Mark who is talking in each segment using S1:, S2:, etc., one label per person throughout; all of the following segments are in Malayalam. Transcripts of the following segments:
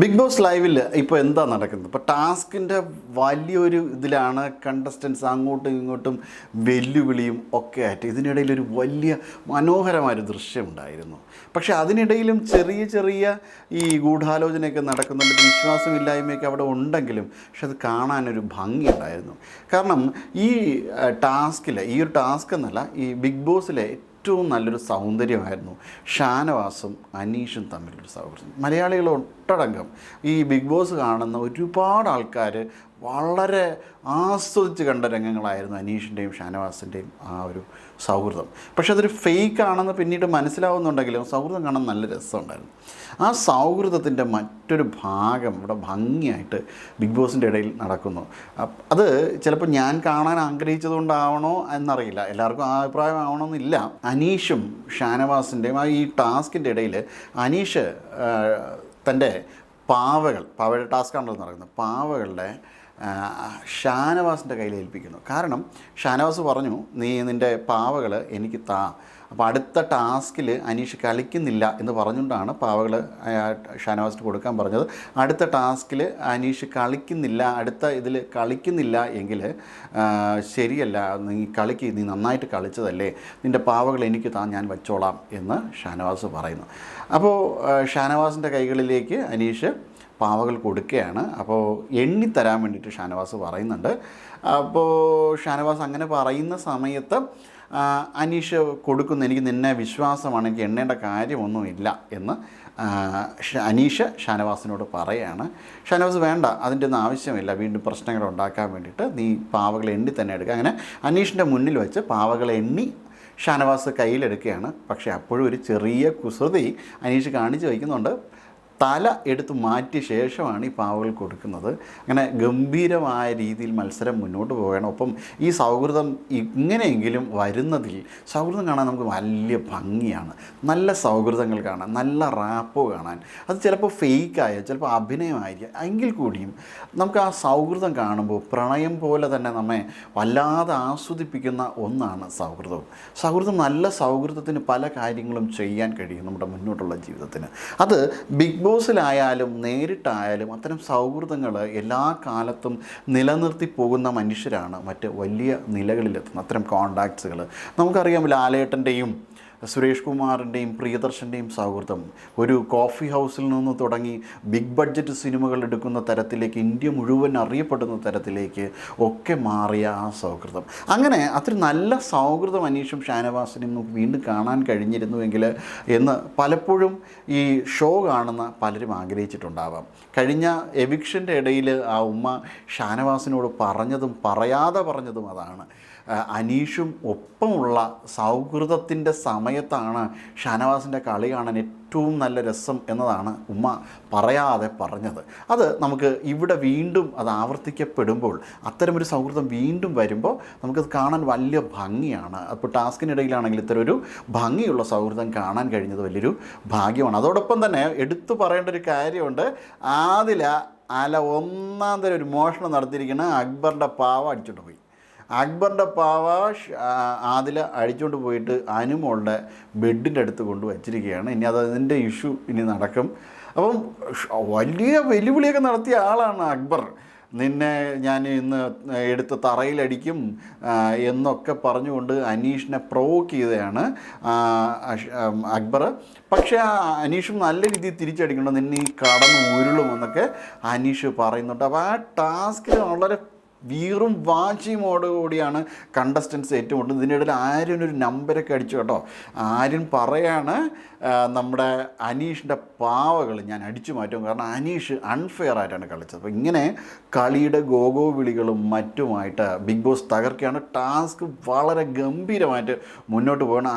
S1: ബിഗ് ബോസ് ലൈവിൽ ഇപ്പോൾ എന്താ നടക്കുന്നത്? ഇപ്പോൾ ടാസ്കിൻ്റെ വലിയൊരു ഇതിലാണ് കണ്ടസ്റ്റൻസ് അങ്ങോട്ടും ഇങ്ങോട്ടും വെല്ലുവിളിയും ഒക്കെ ആയിട്ട് ഇതിനിടയിൽ ഒരു വലിയ മനോഹരമായൊരു ദൃശ്യമുണ്ടായിരുന്നു. പക്ഷേ അതിനിടയിലും ചെറിയ ചെറിയ ഈ ഗൂഢാലോചനയൊക്കെ നടക്കുന്നുണ്ട്, വിശ്വാസമില്ലായ്മയൊക്കെ അവിടെ ഉണ്ടെങ്കിലും പക്ഷെ അത് കാണാനൊരു ഭംഗിയുണ്ടായിരുന്നു. കാരണം ഈ ഈ ഒരു ടാസ്ക് എന്നല്ല, ഈ ബിഗ് ബോസിലെ ഏറ്റവും നല്ലൊരു സൗന്ദര്യമായിരുന്നു ഷാനവാസും അനീഷും തമ്മിലൊരു സൗഹൃദം. മലയാളികൾ ഒട്ടടങ്കം ഈ ബിഗ് ബോസ് കാണുന്ന ഒരുപാട് ആൾക്കാർ വളരെ ആസ്വദിച്ച് കണ്ട രംഗങ്ങളായിരുന്നു അനീഷിൻ്റെയും ഷാനവാസിൻ്റെയും ആ ഒരു സൗഹൃദം. പക്ഷെ അതൊരു ഫേക്ക് ആണെന്ന് പിന്നീട് മനസ്സിലാവുന്നുണ്ടെങ്കിലും സൗഹൃദം കാണാൻ നല്ല രസമുണ്ടായിരുന്നു. ആ സൗഹൃദത്തിൻ്റെ മറ്റൊരു ഭാഗം ഇവിടെ ഭംഗിയായിട്ട് ബിഗ് ബോസിൻ്റെ ഇടയിൽ നടക്കുന്നു. അത് ചിലപ്പോൾ ഞാൻ കാണാൻ ആഗ്രഹിച്ചതുകൊണ്ടാവണോ എന്നറിയില്ല, എല്ലാവർക്കും ആ അഭിപ്രായം ആവണമെന്നില്ല. അനീഷും ഷാനവാസിൻ്റെയും ഈ ടാസ്കിൻ്റെ ഇടയിൽ അനീഷ് തൻ്റെ പാവയുടെ ടാസ്ക്കാണല്ലോ നടക്കുന്നത്, പാവകളുടെ ഷാനവാസിൻ്റെ കയ്യിൽ ഏൽപ്പിക്കുന്നു. കാരണം ഷാനവാസ് പറഞ്ഞു, നീ നിൻ്റെ പാവകൾ എനിക്ക് താ. അപ്പോൾ അടുത്ത ടാസ്കിൽ അനീഷ് കളിക്കുന്നില്ല എന്ന് പറഞ്ഞുകൊണ്ടാണ് പാവകൾ ഷാനവാസിന് കൊടുക്കാൻ പറഞ്ഞത്. അടുത്ത ടാസ്കിൽ അനീഷ് കളിക്കുന്നില്ല, അടുത്ത ഇതിൽ കളിക്കുന്നില്ല എങ്കിൽ ശരിയല്ല, നീ നന്നായിട്ട് കളിച്ചതല്ലേ, നിൻ്റെ പാവകൾ എനിക്ക് താ, ഞാൻ വച്ചോളാം എന്ന് ഷാനവാസ് പറയുന്നു. അപ്പോൾ ഷാനവാസിൻ്റെ കൈകളിലേക്ക് അനീഷ് പാവകൾ കൊടുക്കുകയാണ്. അപ്പോൾ എണ്ണിത്തരാൻ വേണ്ടിയിട്ട് ഷാനവാസ് പറയുന്നുണ്ട്. അപ്പോൾ ഷാനവാസ് അങ്ങനെ പറയുന്ന സമയത്ത് അനീഷ് കൊടുക്കുന്നു, എനിക്ക് നിന്നെ വിശ്വാസമാണ്, എനിക്ക് എണ്ണേണ്ട കാര്യമൊന്നുമില്ല എന്ന് അനീഷ് ഷാനവാസിനോട് പറയുകയാണ്. ഷാനവാസ് വേണ്ട, അതിൻ്റെ ഒന്നും ആവശ്യമില്ല, വീണ്ടും പ്രശ്നങ്ങൾ ഉണ്ടാക്കാൻ വേണ്ടിയിട്ട് നീ പാവകൾ എണ്ണി തന്നെ എടുക്കുക. അങ്ങനെ അനീഷിൻ്റെ മുന്നിൽ വെച്ച് പാവകൾ എണ്ണി ഷാനവാസ് കയ്യിലെടുക്കുകയാണ്. പക്ഷേ അപ്പോഴും ഒരു ചെറിയ കുസൃതി അനീഷ് കാണിച്ച് വയ്ക്കുന്നുണ്ട്. തല എടുത്ത് മാറ്റിയ ശേഷമാണ് ഈ പാവകൾ കൊടുക്കുന്നത്. അങ്ങനെ ഗംഭീരമായ രീതിയിൽ മത്സരം മുന്നോട്ട് പോവുകയാണ്. ഒപ്പം ഈ സൗഹൃദം ഇങ്ങനെയെങ്കിലും വരുന്നതിൽ സൗഹൃദം കാണാൻ നമുക്ക് വലിയ ഭംഗിയാണ്. നല്ല സൗഹൃദങ്ങൾ കാണാൻ, നല്ല റാപ്പോ കാണാൻ. അത് ചിലപ്പോൾ ഫേക്കായ, ചിലപ്പോൾ അഭിനയമായിരിക്കും, എങ്കിൽ കൂടിയും നമുക്ക് ആ സൗഹൃദം കാണുമ്പോൾ പ്രണയം പോലെ തന്നെ നമ്മെ വല്ലാതെ ആസ്വദിപ്പിക്കുന്ന ഒന്നാണ് സൗഹൃദം. നല്ല സൗഹൃദത്തിന് പല കാര്യങ്ങളും ചെയ്യാൻ കഴിയും നമ്മുടെ മുന്നോട്ടുള്ള ജീവിതത്തിന്. അത് ബിഗ് ബോസിലായാലും നേരിട്ടായാലും അത്തരം സൗഹൃദങ്ങൾ എല്ലാ കാലത്തും നിലനിർത്തി പോകുന്ന മനുഷ്യരാണ് മറ്റ് വലിയ നിലകളിലെത്തുന്നത്. അത്തരം കോണ്ടാക്ട്സുകൾ നമുക്കറിയാം. ലാലേട്ടൻ്റെയും സുരേഷ് കുമാറിൻ്റെയും പ്രിയദർശൻ്റെയും സൗഹൃദം ഒരു കോഫി ഹൗസിൽ നിന്ന് തുടങ്ങി ബിഗ് ബഡ്ജറ്റ് സിനിമകൾ എടുക്കുന്ന തരത്തിലേക്ക്, ഇന്ത്യ മുഴുവൻ അറിയപ്പെടുന്ന തരത്തിലേക്ക് ഒക്കെ മാറിയ ആ സൗഹൃദം. അങ്ങനെ അത്ര നല്ല സൗഹൃദം അനീഷും ഷാനവാസിനും നമുക്ക് വീണ്ടും കാണാൻ കഴിഞ്ഞിരുന്നുവെങ്കിൽ എന്ന് പലപ്പോഴും ഈ ഷോ കാണുന്ന പലരും ആഗ്രഹിച്ചിട്ടുണ്ടാവാം. കഴിഞ്ഞ എവിക്ഷൻ്റെ ഇടയിൽ ആ ഉമ്മ ഷാനവാസിനോട് പറയാതെ പറഞ്ഞതും അതാണ്. അനീഷും ഒപ്പമുള്ള സൗഹൃദത്തിൻ്റെ സമയത്താണ് ഷാനവാസിൻ്റെ കളി കാണാൻ ഏറ്റവും നല്ല രസം എന്നതാണ് ഉമ്മ പറയാതെ പറഞ്ഞത്. അത് നമുക്ക് ഇവിടെ വീണ്ടും അത് ആവർത്തിക്കപ്പെടുമ്പോൾ, അത്തരമൊരു സൗഹൃദം വീണ്ടും വരുമ്പോൾ നമുക്കത് കാണാൻ വലിയ ഭംഗിയാണ്. അപ്പോൾ ടാസ്കിനിടയിലാണെങ്കിൽ ഇത്തരം ഒരു ഭംഗിയുള്ള സൗഹൃദം കാണാൻ കഴിഞ്ഞത് വലിയൊരു ഭാഗ്യമാണ്. അതോടൊപ്പം തന്നെ എടുത്തു പറയേണ്ട ഒരു കാര്യമുണ്ട്. ഒന്നാം തരം ഒരു മോഷണം നടത്തിയിരിക്കുന്ന അക്ബറിൻ്റെ പാവ അടിച്ചുകൊണ്ട് പോയി. അക്ബറിൻ്റെ പാവ ആദില അഴിച്ചുകൊണ്ട് പോയിട്ട് അനുമോളുടെ ബെഡിൻ്റെ അടുത്ത് കൊണ്ട് വച്ചിരിക്കുകയാണ്. ഇനി അതിൻ്റെ ഇഷ്യൂ ഇനി നടക്കും. അപ്പം വലിയ വെല്ലുവിളിയൊക്കെ നടത്തിയ ആളാണ് അക്ബർ. നിന്നെ ഞാൻ ഇന്ന് എടുത്ത് തറയിലടിക്കും എന്നൊക്കെ പറഞ്ഞുകൊണ്ട് അനീഷിനെ പ്രൊവോക്ക് ചെയ്തതാണ് അക്ബർ. പക്ഷേ അനീഷും നല്ല രീതിയിൽ തിരിച്ചടിക്കണം, നിന്നെ ഈ കടന്ന് ഉരുളുമെന്നൊക്കെ അനീഷ് പറയുന്നുണ്ട്. അപ്പോൾ ആ ടാസ്കിൽ വളരെ വീറും വാശിയോടുകൂടിയാണ് കണ്ടസ്റ്റൻസ് ഏറ്റുമുട്ടുന്നത്. ഇതിനിടയിൽ ആര്യനൊരു നമ്പരൊക്കെ അടിച്ചു കേട്ടോ. ആര്യൻ പറയാണ്, നമ്മുടെ അനീഷിൻ്റെ പാവകൾ ഞാൻ അടിച്ചു മാറ്റും, കാരണം അനീഷ് അൺഫെയർ ആയിട്ടാണ് കളിച്ചത്. അപ്പോൾ ഇങ്ങനെ കളിയുടെ ഗോഗോ വിളികളും മറ്റുമായിട്ട് ബിഗ് ബോസ് തകർക്കുകയാണ്. ടാസ്ക് വളരെ ഗംഭീരമായിട്ട് മുന്നോട്ട് പോകണം.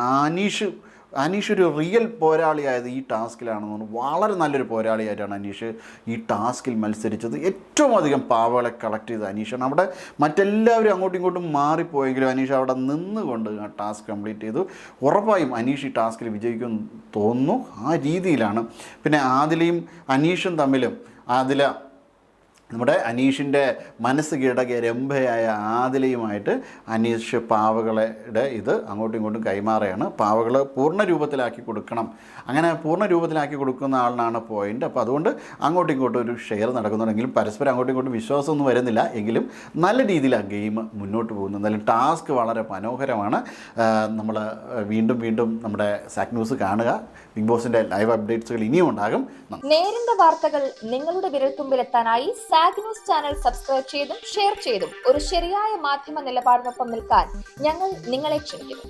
S1: അനീഷ് ഒരു റിയൽ പോരാളിയായത് ഈ ടാസ്കിലാണെന്ന് തോന്നുന്നു. വളരെ നല്ലൊരു പോരാളിയായിട്ടാണ് അനീഷ് ഈ ടാസ്കിൽ മത്സരിച്ചത്. ഏറ്റവും അധികം പാവകളെ കളക്ട് ചെയ്ത അനീഷാണ്. അവിടെ മറ്റെല്ലാവരും അങ്ങോട്ടും ഇങ്ങോട്ടും മാറിപ്പോയെങ്കിലും അനീഷ് അവിടെ നിന്നുകൊണ്ട് ആ ടാസ്ക് കംപ്ലീറ്റ് ചെയ്തു. ഉറപ്പായും അനീഷ് ഈ ടാസ്കിൽ വിജയിക്കുമെന്ന് തോന്നുന്നു. ആ രീതിയിലാണ്. പിന്നെ ആദിലയും അനീഷും തമ്മിലും നമ്മുടെ അനീഷിൻ്റെ മനസ്സ് കീഴടക്കിയ രംഭയായ ആദിലയുമായിട്ട് അനീഷ് പാവകളുടെ ഇത് അങ്ങോട്ടും ഇങ്ങോട്ടും കൈമാറുകയാണ്. പാവകൾ പൂർണ്ണ രൂപത്തിലാക്കി കൊടുക്കണം. അങ്ങനെ പൂർണ്ണ രൂപത്തിലാക്കി കൊടുക്കുന്ന ആളിനാണ് പോയിൻ്റ്. അപ്പോൾ അതുകൊണ്ട് അങ്ങോട്ടും ഇങ്ങോട്ടും ഒരു ഷെയർ നടക്കുന്നുണ്ടെങ്കിലും പരസ്പരം അങ്ങോട്ടും ഇങ്ങോട്ടും വിശ്വാസമൊന്നും വരുന്നില്ല. എങ്കിലും നല്ല രീതിയിൽ ആ ഗെയിം മുന്നോട്ട് പോകുന്നു. എന്തായാലും ടാസ്ക് വളരെ മനോഹരമാണ്. നമ്മൾ വീണ്ടും വീണ്ടും നമ്മുടെ സാക് ന്യൂസ് കാണുക. ബിഗ് ബോസിൻ്റെ ലൈവ് അപ്ഡേറ്റ്സുകൾ ഇനിയും ഉണ്ടാകും.
S2: നേരിന്റെ വാർത്തകൾ നിങ്ങളുടെ വിരൽത്തുമ്പിലെത്താനായി സാക് ന്യൂസ് ചാനൽ സബ്സ്ക്രൈബ് ചെയ്തും ഷെയർ ചെയ്തും ഒരു ശരിയായ മാധ്യമ നിലപാടിനൊപ്പം നിൽക്കാൻ ഞങ്ങൾ നിങ്ങളെ ക്ഷണിക്കുന്നു.